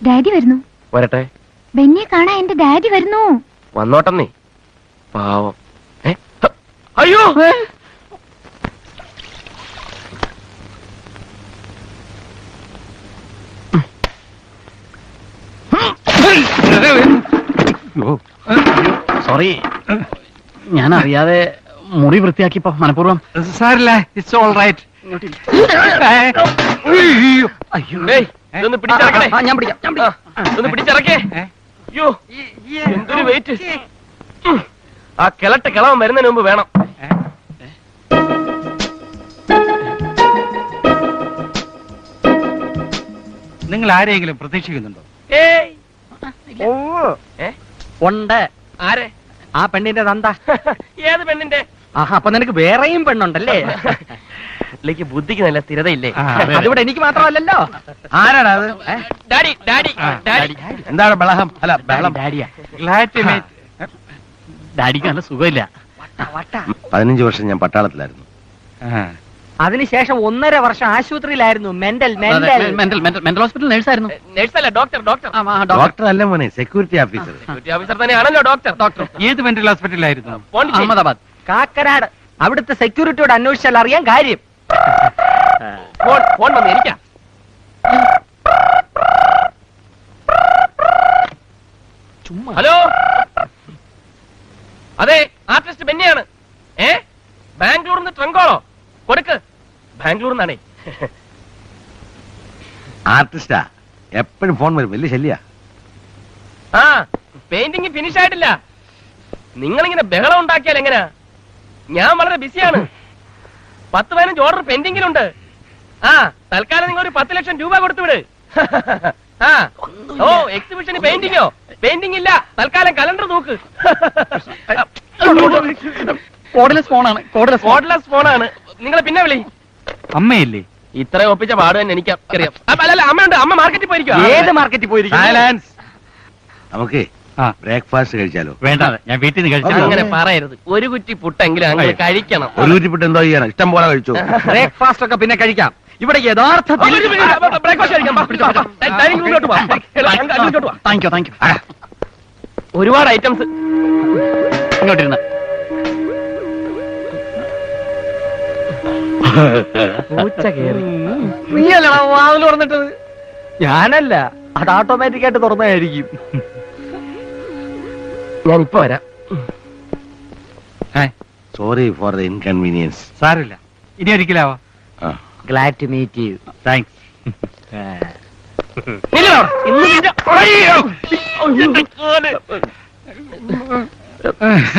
Daddy വരുന്നു. വരട്ടെ. ബെന്നിയെ കാണാൻ എന്റെ ഡാഡി വരുന്നു. വന്നോട്ടെന്നേ. പാവം. അയ്യോ, സോറി, ഞാൻ അറിയാതെ മുറി വൃത്തിയാക്കിയപ്പോ മനഃപൂർവ്വം. സാരില്ല, ഇറ്റ്സ് ഓൾ റൈറ്റ്. ഇതൊന്ന് പിടിച്ചിറക്കണേ. ഞാൻ പിടിക്കാം. ഇതൊന്ന് പിടിച്ചിറക്കേ. അയ്യോ, എന്തൊരു വെയിറ്റ്. ആ കിളട്ട് കിളവൻ വരുന്നതിന് മുമ്പ് വേണം. നിങ്ങൾ ആരെങ്കിലും പ്രതീക്ഷിക്കുന്നുണ്ടോ? ഉണ്ട്. ആരെ? ആ പെണ്ണിന്റെ തന്ത. ഏത് പെണ്ണിന്റെ? ആഹാ, അപ്പൊ നിനക്ക് വേറെയും പെണ്ണുണ്ടല്ലേ? ബുദ്ധിക്ക് നല്ല സ്ഥിരതയില്ലേ? അതിവിടെ എനിക്ക് മാത്രമല്ലല്ലോ. ആരാണ് അത്? Daddy, daddy, daddy. എന്താണ് ബഹളം? അല്ല, ബഹളം. ഡാഡിയാ. Glad to meet. ഡാഡിക്ക് നല്ല സുഖമില്ല. 15 വർഷം ഞാൻ പട്ടാളത്തിലായിരുന്നു. അതിനുശേഷം 1.5 വർഷം ആശുപത്രിയിലായിരുന്നു. മെന്റൽ ഹോസ്പിറ്റൽ നേഴ്സായിരുന്നു. നേഴ്സല്ല, ഡോക്ടർ. ഡോക്ടർ ഡോക്ടർ അല്ല മോനെ, സെക്യൂരിറ്റി ഓഫീസർ. ഓഫീസർ തന്നെയാണല്ലോ ഡോക്ടർ. ഏത് മെന്റൽ ഹോസ്പിറ്റലായിരുന്നു? അഹമ്മദാബാദ്. കാക്കനാട്. അവിടുത്തെ സെക്യൂരിറ്റിയോട് അന്വേഷിച്ചാൽ അറിയാൻ കാര്യം. ഫോൺ വന്ന് എനിക്കാ. ഹലോ, അതെ, ആർട്ടിസ്റ്റ് ബെന്നിയാണ്. ബാംഗ്ലൂരിൽ നിന്ന് ട്രങ്കോളോ കൊടുക്ക്. ബാംഗ്ലൂരിൽ നിന്നാണേ. ആർട്ടിസ്റ്റാ, എപ്പോഴും ഫോൺ വരും, വലിയ ശല്യ. ആ, പെയിന്റിംഗ് ഫിനിഷ് ആയിട്ടില്ല. നിങ്ങളിങ്ങനെ ബഹളം ഉണ്ടാക്കിയാൽ എങ്ങനെയാ? ഞാൻ വളരെ ബിസിയാണ്. 10-15 ഓർഡർ പെൻഡിങ്ങിലുണ്ട്. ആ, തൽക്കാലം നിങ്ങൾ ഒരു 10 ലക്ഷം രൂപ കൊടുത്തുവിട്. ആ, ഓ, എക്സിബിഷന് പെയിന്റിങ്ങോ? പെയിന്റിംഗ് ഇല്ല, തൽക്കാലം കലണ്ടർ നോക്ക്. കോഡ്ലെസ് ഫോണാണ്. നിങ്ങളെ പിന്നെ വിളി. അമ്മയില്ലേ? ഇത്ര ഒപ്പിച്ച പാട് തന്നെ എനിക്ക് അറിയാം. അല്ല, അമ്മയുണ്ട്. അമ്മ മാർക്കറ്റിൽ പോയിരിക്കും. ഏത് മാർക്കറ്റിൽ പോയിരിക്കും? നമുക്ക് ബ്രേക്ക്ഫാസ്റ്റ് കഴിച്ചാലോ? വേണ്ട, ഞാൻ വീട്ടിൽ നിന്ന് കഴിച്ചു. അങ്ങനെ പറയരുത്. ഒരു കുറ്റി പുട്ടെങ്കിലും അങ്ങനെ കഴിക്കണം. ഒരു കുറ്റിപ്പെട്ട് എന്തോ ചെയ്യണം? ഇഷ്ടം പോലെ കഴിച്ചു. ബ്രേക്ക്ഫാസ്റ്റ് ഒക്കെ പിന്നെ കഴിക്കാം. ഇവിടെ യഥാർത്ഥത്തിൽ ബ്രേക്ക്ഫാസ്റ്റ് കഴിക്കാം. ഡൈനിങ് റൂമിലോട്ട് വാ. Thank you. ഒരുപാട് ഐറ്റംസ്. ഇങ്ങോട്ടിരുന്ന നീയല്ലടാ വാതിൽ തുറന്നിട്ടത്? ഞാനല്ല, അത് ഓട്ടോമാറ്റിക് ആയിട്ട് തുറന്നതായിരിക്കും. ഞാനിപ്പോ വരാം. Sorry for the inconvenience. സാരില്ല, ഇനി ഒരിക്കലാവാ. Glad to meet you. Thanks.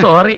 Sorry.